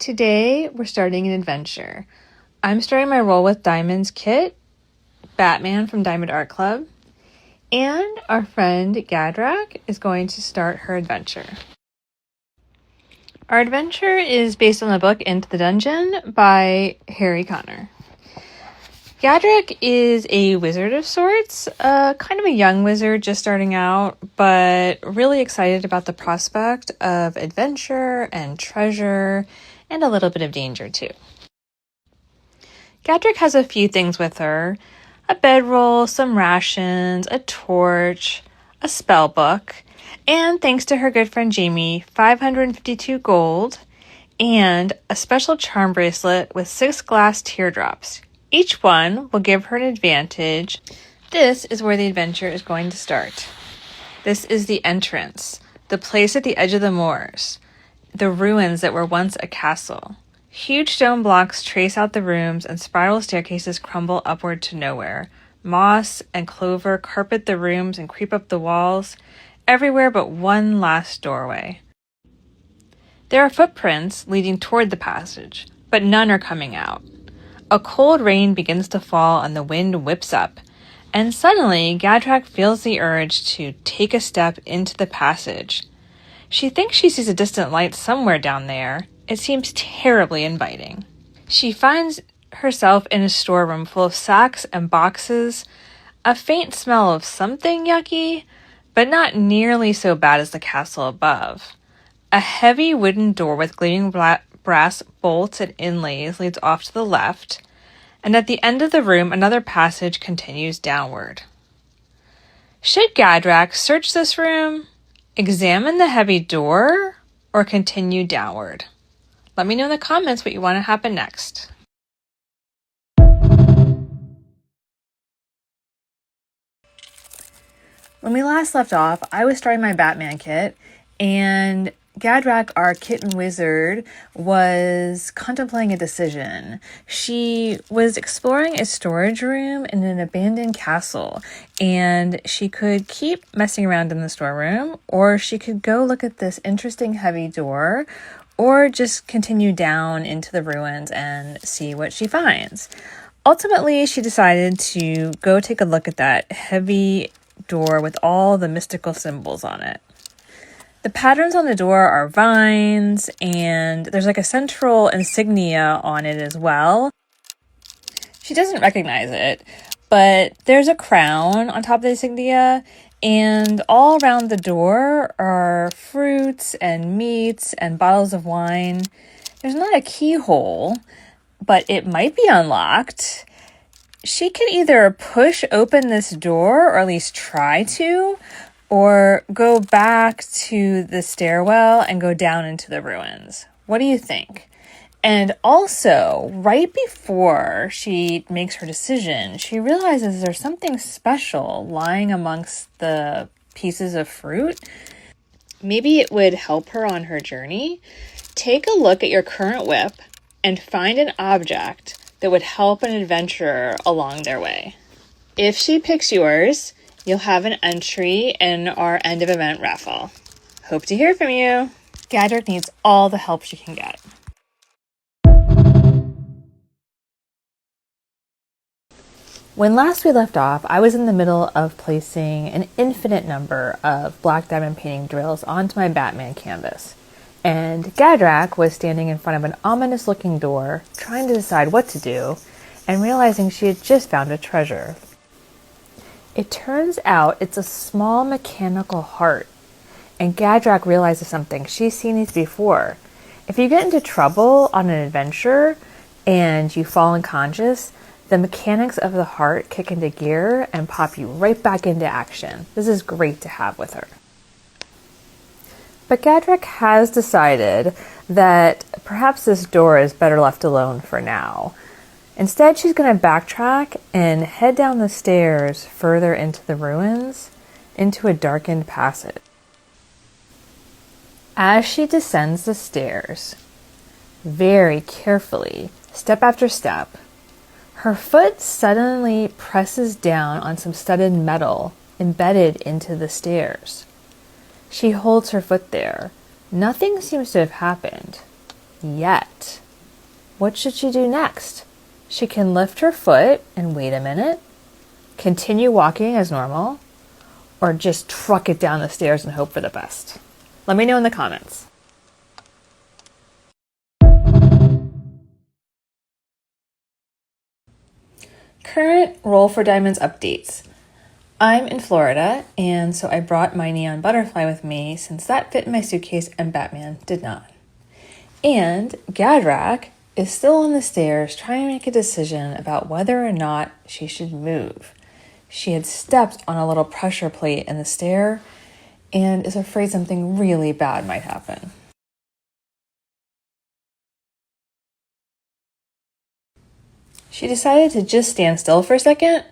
Today, we're starting an adventure. I'm starting my roll with Diamond's Kit, Batman from Diamond Art Club, and our friend Gadrak is going to start her adventure. Our adventure is based on the book Into the Dungeon by Harry Connor. Gadrak is a wizard of sorts, kind of a young wizard just starting out, but really excited about the prospect of adventure and treasure and a little bit of danger too. Gadrak has a few things with her: a bedroll, some rations, a torch, a spell book, and thanks to her good friend Jamie, 552 gold, and a special charm bracelet with 6 glass teardrops. Each one will give her an advantage. This is where the adventure is going to start. This is the entrance, the place at the edge of the moors, the ruins that were once a castle. Huge stone blocks trace out the rooms and spiral staircases crumble upward to nowhere. Moss and clover carpet the rooms and creep up the walls, everywhere but one last doorway. There are footprints leading toward the passage, but none are coming out. A cold rain begins to fall and the wind whips up, and suddenly Gadrak feels the urge to take a step into the passage. She thinks she sees a distant light somewhere down there. It seems terribly inviting. She finds herself in a storeroom full of sacks and boxes, a faint smell of something yucky, but not nearly so bad as the castle above. A heavy wooden door with gleaming brass bolts and inlays leads off to the left, and at the end of the room another passage continues downward. Should Gadrak search this room, examine the heavy door, or continue downward? Let me know in the comments what you want to happen next. When we last left off, I was starting my Batman kit, and Gadrak, our kitten wizard, was contemplating a decision. She was exploring a storage room in an abandoned castle, and she could keep messing around in the storeroom, or she could go look at this interesting heavy door, or just continue down into the ruins and see what she finds. Ultimately, she decided to go take a look at that heavy door with all the mystical symbols on it. The patterns on the door are vines, and there's like a central insignia on it as well. She doesn't recognize it, but there's a crown on top of the insignia, and all around the door are fruits and meats and bottles of wine. There's not a keyhole, but it might be unlocked. She can either push open this door, or at least try to, or go back to the stairwell and go down into the ruins. What do you think? And also, right before she makes her decision, she realizes there's something special lying amongst the pieces of fruit. Maybe it would help her on her journey. Take a look at your current whip and find an object that would help an adventurer along their way. If she picks yours, you'll have an entry in our end of event raffle. Hope to hear from you. Gadrak needs all the help she can get. When last we left off, I was in the middle of placing an infinite number of black diamond painting drills onto my Batman canvas. And Gadrak was standing in front of an ominous looking door, trying to decide what to do, and realizing she had just found a treasure. It turns out it's a small mechanical heart, and Gadrak realizes something. She's seen these before. If you get into trouble on an adventure and you fall unconscious, the mechanics of the heart kick into gear and pop you right back into action. This is great to have with her. But Gadrak has decided that perhaps this door is better left alone for now. Instead, she's going to backtrack and head down the stairs further into the ruins, into a darkened passage. As she descends the stairs, very carefully, step after step, her foot suddenly presses down on some studded metal embedded into the stairs. She holds her foot there. Nothing seems to have happened. yet. What should she do next? She can lift her foot and wait a minute, continue walking as normal, or just truck it down the stairs and hope for the best. Let me know in the comments. Current Roll for Diamonds updates. I'm in Florida, and so I brought my neon butterfly with me since that fit in my suitcase and Batman did not. And Gadrak is still on the stairs trying to make a decision about whether or not she should move. She had stepped on a little pressure plate in the stair and is afraid something really bad might happen. She decided to just stand still for a second,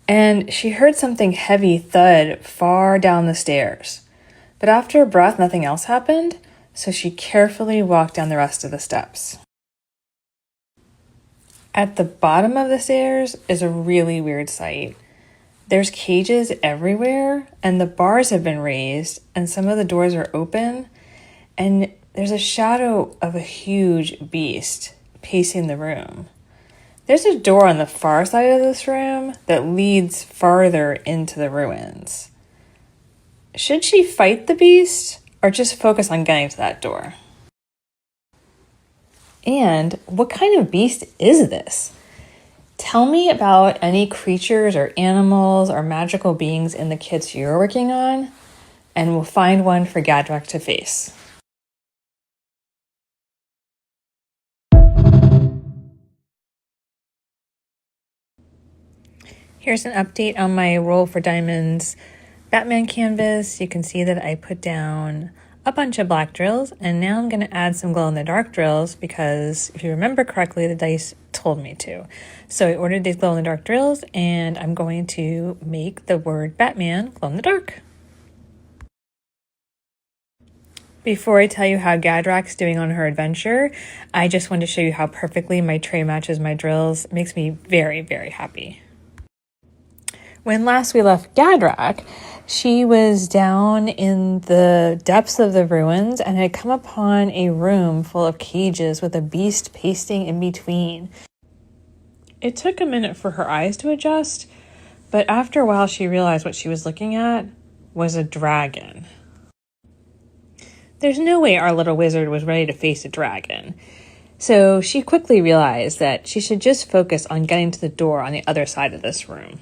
and she heard something heavy thud far down the stairs. But after a breath, nothing else happened, so she carefully walked down the rest of the steps. At the bottom of the stairs is a really weird sight. There's cages everywhere, and the bars have been raised, and some of the doors are open, and there's a shadow of a huge beast pacing the room. There's a door on the far side of this room that leads farther into the ruins. Should she fight the beast or just focus on getting to that door? And what kind of beast is this? Tell me about any creatures or animals or magical beings in the kits you're working on, and we'll find one for Gadrak to face. Here's an update on my Roll for Diamonds Batman canvas. You can see that I put down a bunch of black drills, and now I'm going to add some glow-in-the-dark drills because, if you remember correctly, the dice told me to. So I ordered these glow-in-the-dark drills, and I'm going to make the word Batman glow-in-the-dark. Before I tell you how Gadrak's doing on her adventure, I just want to show you how perfectly my tray matches my drills. It makes me very, very happy. When last we left Gadrak, she was down in the depths of the ruins and had come upon a room full of cages with a beast pasting in between. It took a minute for her eyes to adjust, but after a while she realized what she was looking at was a dragon. There's no way our little wizard was ready to face a dragon, so she quickly realized that she should just focus on getting to the door on the other side of this room.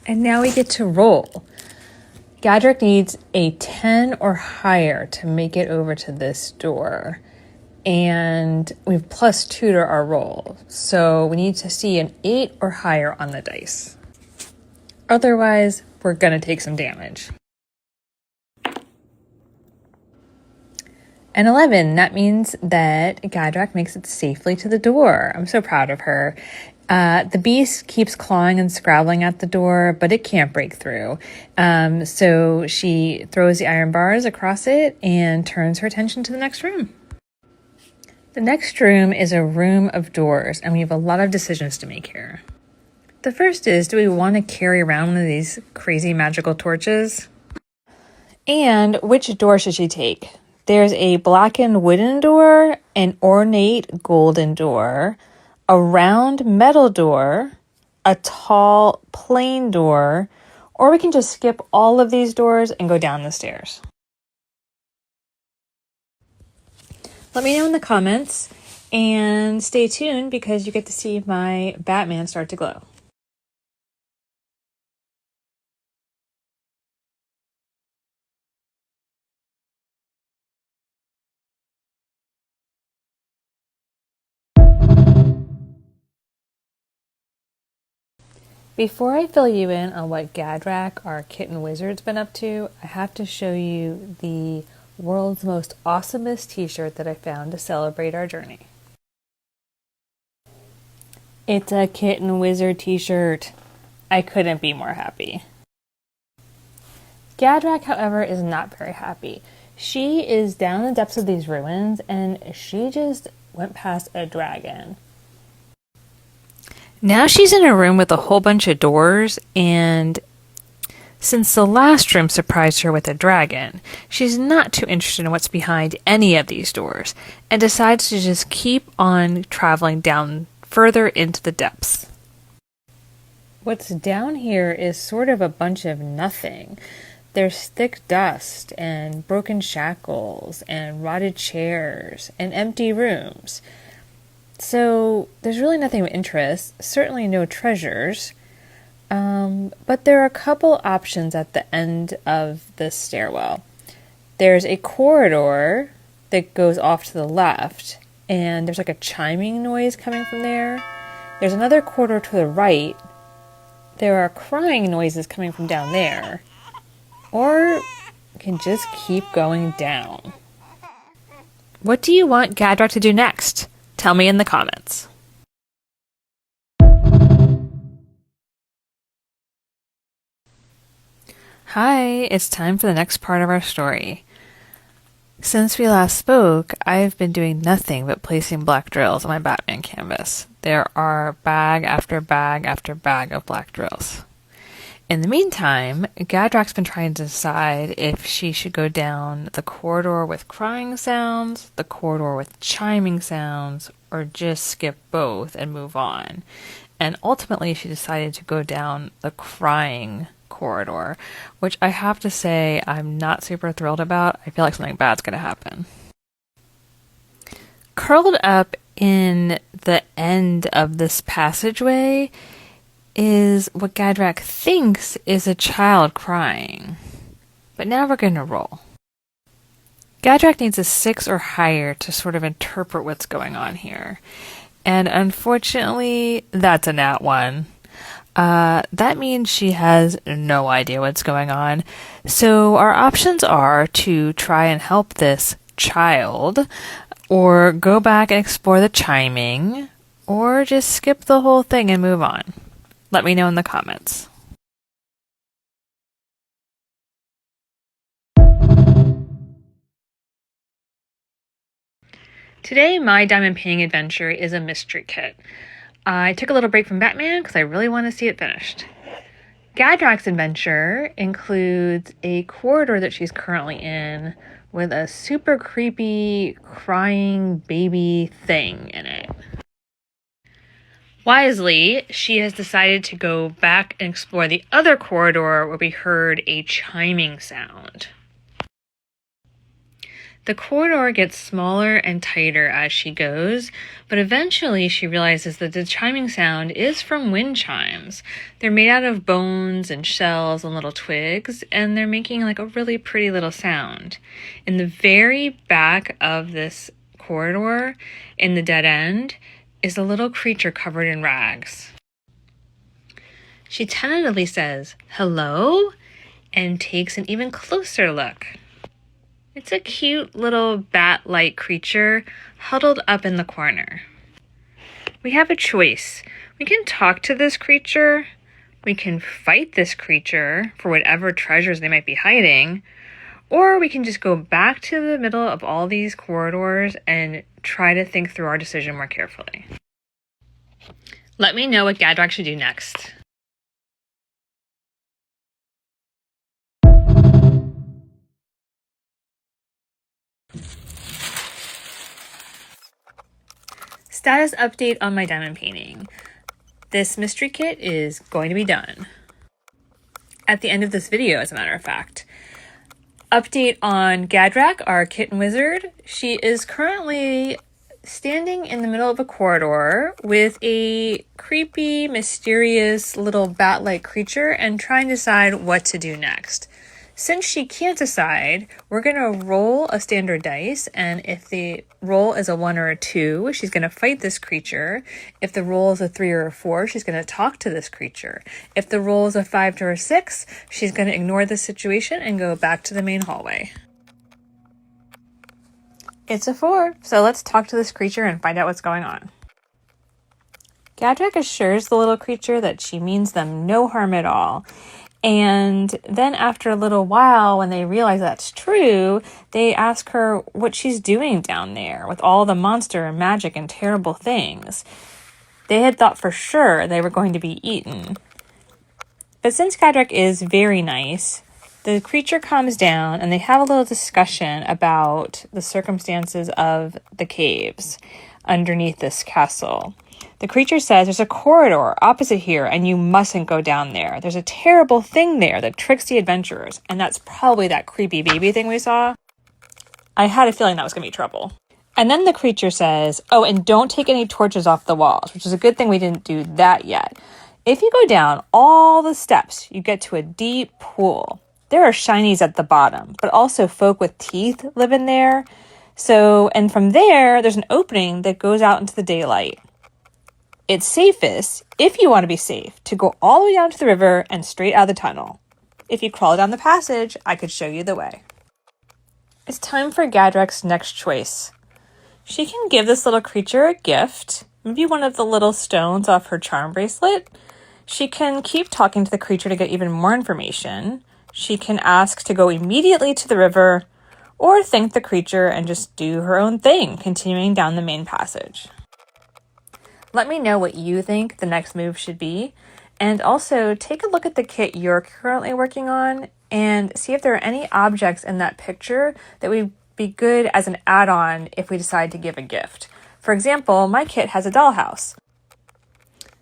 And now we get to roll. Gadrak needs a 10 or higher to make it over to this door. And we've +2 to our roll. So we need to see an 8 or higher on the dice. Otherwise, we're going to take some damage. An 11, that means that Gadrak makes it safely to the door. I'm so proud of her. The beast keeps clawing and scrabbling at the door, but it can't break through. So she throws the iron bars across it and turns her attention to the next room. The next room is a room of doors, and we have a lot of decisions to make here. The first is, do we want to carry around one of these crazy magical torches? And which door should she take? There's a blackened wooden door, an ornate golden door, a round metal door, a tall plain door, or we can just skip all of these doors and go down the stairs. Let me know in the comments and stay tuned because you get to see my Batman start to glow. Before I fill you in on what Gadrak, our kitten wizard's been up to, I have to show you the world's most awesomest t-shirt that I found to celebrate our journey. It's a kitten wizard t-shirt. I couldn't be more happy. Gadrak, however, is not very happy. She is down in the depths of these ruins and she just went past a dragon. Now she's in a room with a whole bunch of doors, and Since the last room surprised her with a dragon, she's not too interested in what's behind any of these doors, and decides to just keep on traveling down further into the depths. What's down here is sort of a bunch of nothing. There's thick dust and broken shackles and rotted chairs and empty rooms. So there's really nothing of interest, certainly no treasures. But there are a couple options at the end of this stairwell. There's a corridor that goes off to the left, and there's like a chiming noise coming from there. There's another corridor to the right. There are crying noises coming from down there. Or you can just keep going down. What do you want Gadrak to do next? Tell me in the comments. Hi, it's time for the next part of our story. Since we last spoke, I've been doing nothing but placing black drills on my Batman canvas. There are bag after bag after bag of black drills. In the meantime, Gadrak's been trying to decide if she should go down the corridor with crying sounds, the corridor with chiming sounds, or just skip both and move on. And ultimately, she decided to go down the crying corridor, which I have to say I'm not super thrilled about. I feel like something bad's going to happen. Curled up in the end of this passageway is what Gadrak thinks is a child crying. But now we're going to roll. Gadrak needs a 6 or higher to sort of interpret what's going on here. And unfortunately, that's a nat 1. That means she has no idea what's going on. So our options are to try and help this child, or go back and explore the chiming, or just skip the whole thing and move on. Let me know in the comments. Today, my diamond painting adventure is a mystery kit. I took a little break from Batman because I really want to see it finished. Gadrak's adventure includes a corridor that she's currently in with a super creepy crying baby thing in it. Wisely, she has decided to go back and explore the other corridor where we heard a chiming sound. The corridor gets smaller and tighter as she goes, but eventually she realizes that the chiming sound is from wind chimes. They're made out of bones and shells and little twigs, and they're making like a really pretty little sound. In the very back of this corridor, in the dead end, is a little creature covered in rags. She tentatively says, "Hello?" and takes an even closer look. It's a cute little bat-like creature huddled up in the corner. We have a choice. We can talk to this creature, we can fight this creature for whatever treasures they might be hiding, or we can just go back to the middle of all these corridors and try to think through our decision more carefully. Let me know what Gadrak should do next. Status update on my diamond painting. This mystery kit is going to be done. At the end of this video, as a matter of fact. Update on Gadrak, our kitten wizard. She is currently standing in the middle of a corridor with a creepy, mysterious little bat-like creature and trying to decide what to do next. Since she can't decide, we're going to roll a standard dice, and if the roll is a 1 or a 2, she's going to fight this creature. If the roll is a 3 or a 4, she's going to talk to this creature. If the roll is a 5 or a 6, she's going to ignore the situation and go back to the main hallway. It's a 4, so let's talk to this creature and find out what's going on. Gadrak assures the little creature that she means them no harm at all. And then after a little while, when they realize that's true, they ask her what she's doing down there with all the monster and magic and terrible things. They had thought for sure they were going to be eaten. But since Gadrak is very nice, the creature calms down and they have a little discussion about the circumstances of the caves underneath this castle. The creature says there's a corridor opposite here and you mustn't go down there. There's a terrible thing there that tricks the adventurers, and that's probably that creepy baby thing we saw. I had a feeling that was going to be trouble. And then the creature says, oh, and don't take any torches off the walls, which is a good thing we didn't do that yet. If you go down all the steps, you get to a deep pool. There are shinies at the bottom, but also folk with teeth live in there. And from there, there's an opening that goes out into the daylight. It's safest, if you want to be safe, to go all the way down to the river and straight out of the tunnel. If you crawl down the passage, I could show you the way. It's time for Gadrak's next choice. She can give this little creature a gift, maybe one of the little stones off her charm bracelet. She can keep talking to the creature to get even more information. She can ask to go immediately to the river, or thank the creature and just do her own thing, continuing down the main passage. Let me know what you think the next move should be, and also take a look at the kit you're currently working on and see if there are any objects in that picture that would be good as an add-on if we decide to give a gift. For example, my kit has a dollhouse.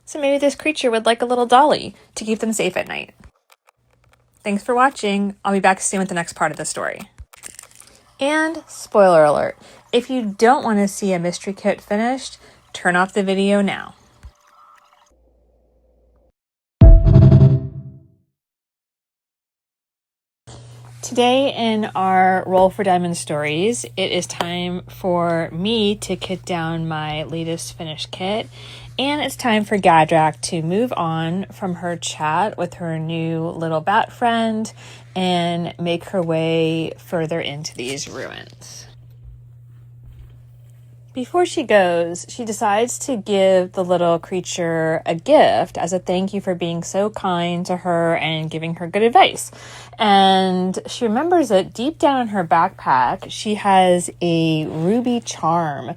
So maybe this creature would like a little dolly to keep them safe at night. Thanks for watching. I'll be back soon with the next part of the story. And spoiler alert, if you don't want to see a mystery kit finished, turn off the video now. Today in our Roll for Diamond stories, it is time for me to kit down my latest finished kit, and it's time for Gadrak to move on from her chat with her new little bat friend and make her way further into these ruins. Before she goes, she decides to give the little creature a gift as a thank you for being so kind to her and giving her good advice. And she remembers that deep down in her backpack, she has a ruby charm.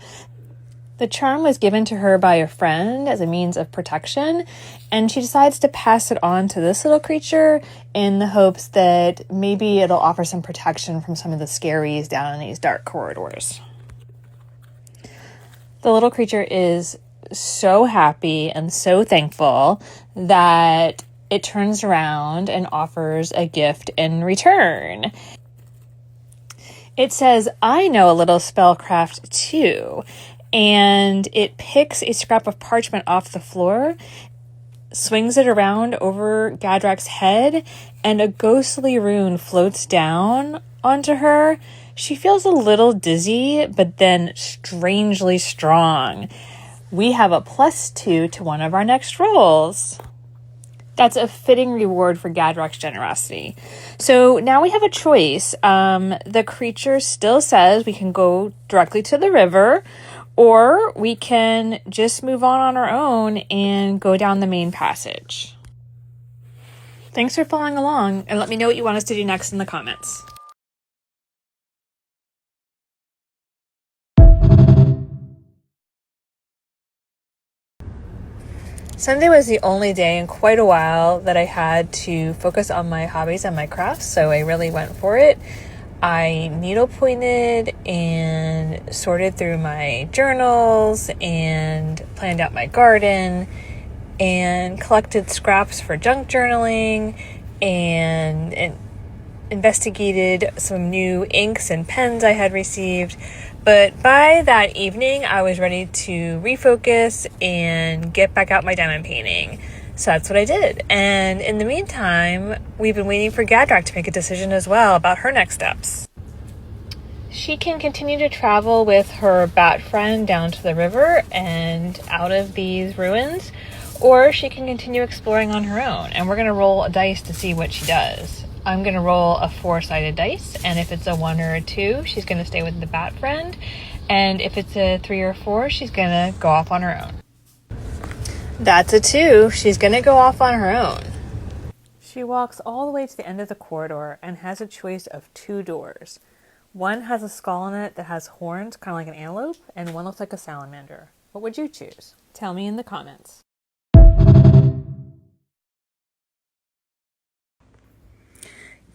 The charm was given to her by a friend as a means of protection, and she decides to pass it on to this little creature in the hopes that maybe it'll offer some protection from some of the scaries down in these dark corridors. The little creature is so happy and so thankful that it turns around and offers a gift in return. It says, I know a little spellcraft too. And it picks a scrap of parchment off the floor, swings it around over Gadrak's head, and a ghostly rune floats down onto her. She feels a little dizzy, but then strangely strong. We have a +2 to one of our next rolls. That's a fitting reward for Gadrak's generosity. So now we have a choice. The creature still says we can go directly to the river, or we can just move on our own and go down the main passage. Thanks for following along, and let me know what you want us to do next in the comments. Sunday was the only day in quite a while that I had to focus on my hobbies and my crafts, so I really went for it. I needle pointed and sorted through my journals and planned out my garden and collected scraps for junk journaling and investigated some new inks and pens I had received. But by that evening, I was ready to refocus and get back out my diamond painting. So that's what I did. And in the meantime, we've been waiting for Gadrak to make a decision as well about her next steps. She can continue to travel with her bat friend down to the river and out of these ruins, or she can continue exploring on her own. And we're going to roll a dice to see what she does. I'm going to roll a 4-sided dice, and if it's a 1 or a 2, she's going to stay with the bat friend. And if it's a 3 or 4, she's going to go off on her own. That's a 2. She's going to go off on her own. She walks all the way to the end of the corridor and has a choice of 2 doors. One has a skull in it that has horns, kind of like an antelope, and one looks like a salamander. What would you choose? Tell me in the comments.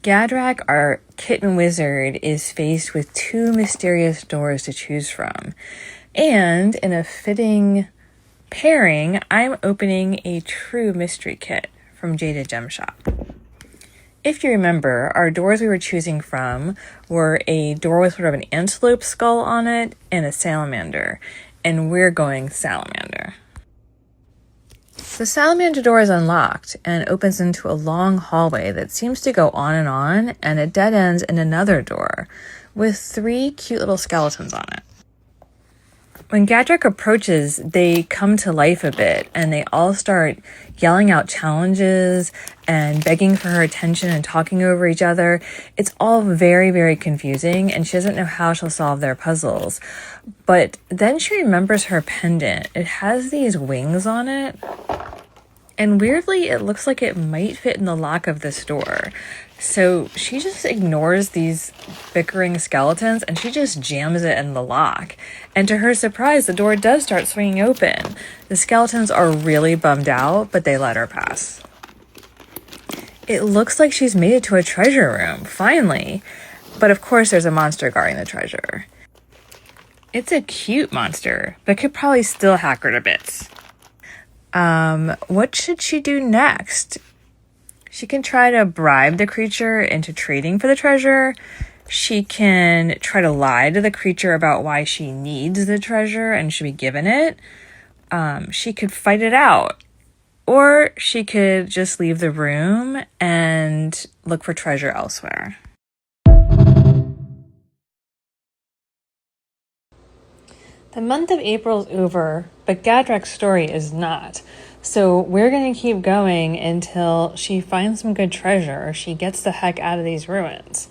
Gadrak, our kitten wizard, is faced with two mysterious doors to choose from. And in a fitting pairing, I'm opening a true mystery kit from Jada Gem Shop. If you remember, our doors we were choosing from were a door with sort of an antelope skull on it and a salamander. And we're going salamander. The salamander door is unlocked and opens into a long hallway that seems to go on, and it dead ends in another door with three cute little skeletons on it. When Gadrak approaches, they come to life a bit and they all start yelling out challenges and begging for her attention and talking over each other. It's all very, very confusing and she doesn't know how she'll solve their puzzles. But then she remembers her pendant. It has these wings on it. And weirdly, it looks like it might fit in the lock of this door. So she just ignores these bickering skeletons and she just jams it in the lock. And to her surprise, the door does start swinging open. The skeletons are really bummed out, but they let her pass. It looks like she's made it to a treasure room, finally. But of course, there's a monster guarding the treasure. It's a cute monster, but could probably still hack her to bits. What should she do next? She can try to bribe the creature into trading for the treasure. She can try to lie to the creature about why she needs the treasure and should be given it. She could fight it out. Or she could just leave the room and look for treasure elsewhere. The month of April is over, but Gadrak's story is not. So we're going to keep going until she finds some good treasure or she gets the heck out of these ruins.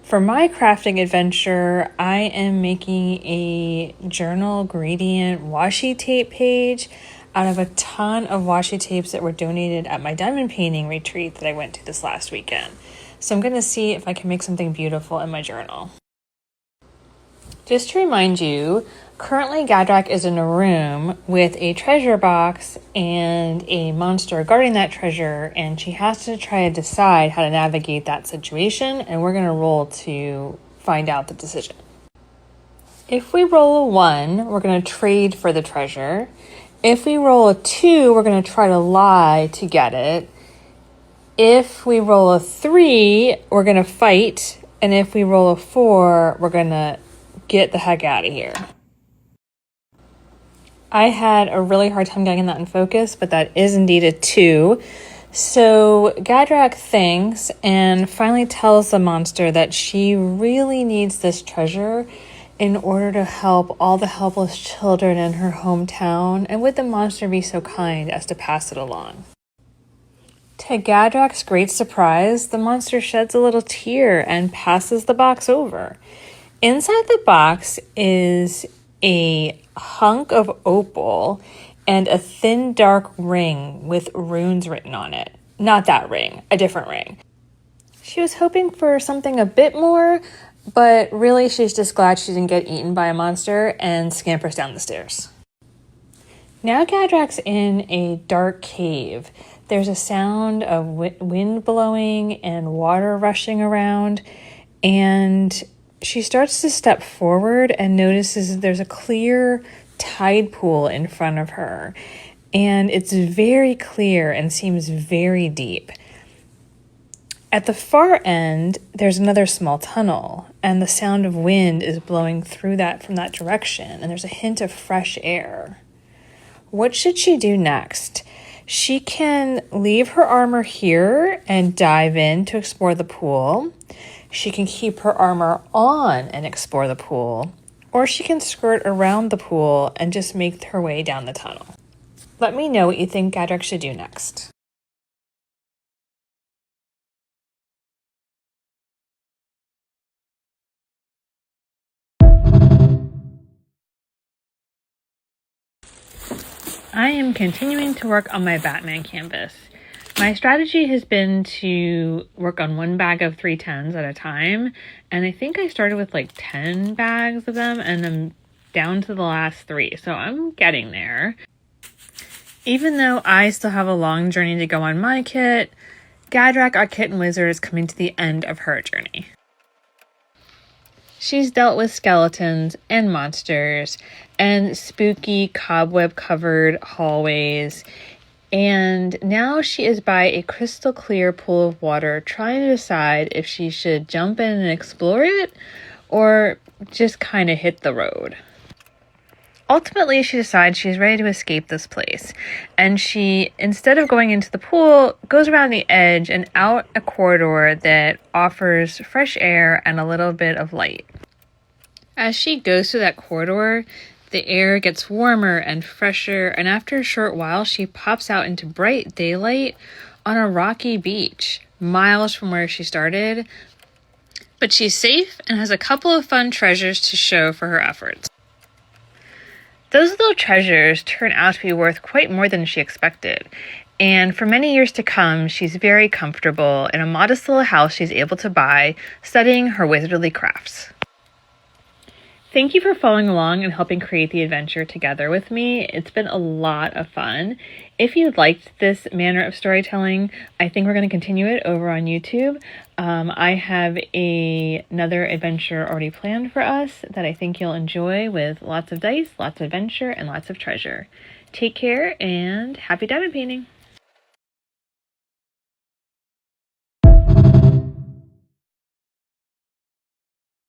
For my crafting adventure, I am making a journal gradient washi tape page out of a ton of washi tapes that were donated at my diamond painting retreat that I went to this last weekend. So I'm going to see if I can make something beautiful in my journal. Just to remind you, currently Gadrak is in a room with a treasure box and a monster guarding that treasure, and she has to try to decide how to navigate that situation, and we're going to roll to find out the decision. If we roll a 1, we're going to trade for the treasure. If we roll a 2, we're going to try to lie to get it. If we roll a 3, we're going to fight, and if we roll a 4, we're going to get the heck out of here. I had a really hard time getting that in focus, but that is indeed a 2. So Gadrak thinks and finally tells the monster that she really needs this treasure in order to help all the helpless children in her hometown, and would the monster be so kind as to pass it along. To Gadrak's great surprise, the monster sheds a little tear and passes the box over. Inside the box is a hunk of opal and a thin, dark ring with runes written on it. Not that ring, a different ring. She was hoping for something a bit more, but really she's just glad she didn't get eaten by a monster and scampers down the stairs. Now Gadrak's in a dark cave. There's a sound of wind blowing and water rushing around, and she starts to step forward and notices there's a clear tide pool in front of her. And it's very clear and seems very deep. At the far end, there's another small tunnel, and the sound of wind is blowing through that from that direction, and there's a hint of fresh air. What should she do next? She can leave her armor here and dive in to explore the pool. She can keep her armor on and explore the pool, or she can skirt around the pool and just make her way down the tunnel. Let me know what you think Gadrak should do next. I am continuing to work on my Batman canvas. My strategy has been to work on one bag of 310s at a time, and I think I started with like 10 bags of them, and I'm down to the last 3, so I'm getting there. Even though I still have a long journey to go on my kit, Gadrak, our kitten wizard, is coming to the end of her journey. She's dealt with skeletons and monsters and spooky cobweb-covered hallways, and now she is by a crystal clear pool of water trying to decide if she should jump in and explore it or just kind of hit the road. Ultimately, she decides she's ready to escape this place, and she, instead of going into the pool, goes around the edge and out a corridor that offers fresh air and a little bit of light. As she goes through that corridor, the air gets warmer and fresher, and after a short while, she pops out into bright daylight on a rocky beach, miles from where she started. But she's safe and has a couple of fun treasures to show for her efforts. Those little treasures turn out to be worth quite more than she expected. And for many years to come, she's very comfortable in a modest little house she's able to buy, studying her wizardly crafts. Thank you for following along and helping create the adventure together with me. It's been a lot of fun. If you liked this manner of storytelling, I think we're going to continue it over on YouTube. I have another adventure already planned for us that I think you'll enjoy, with lots of dice, lots of adventure, and lots of treasure. Take care and happy diamond painting!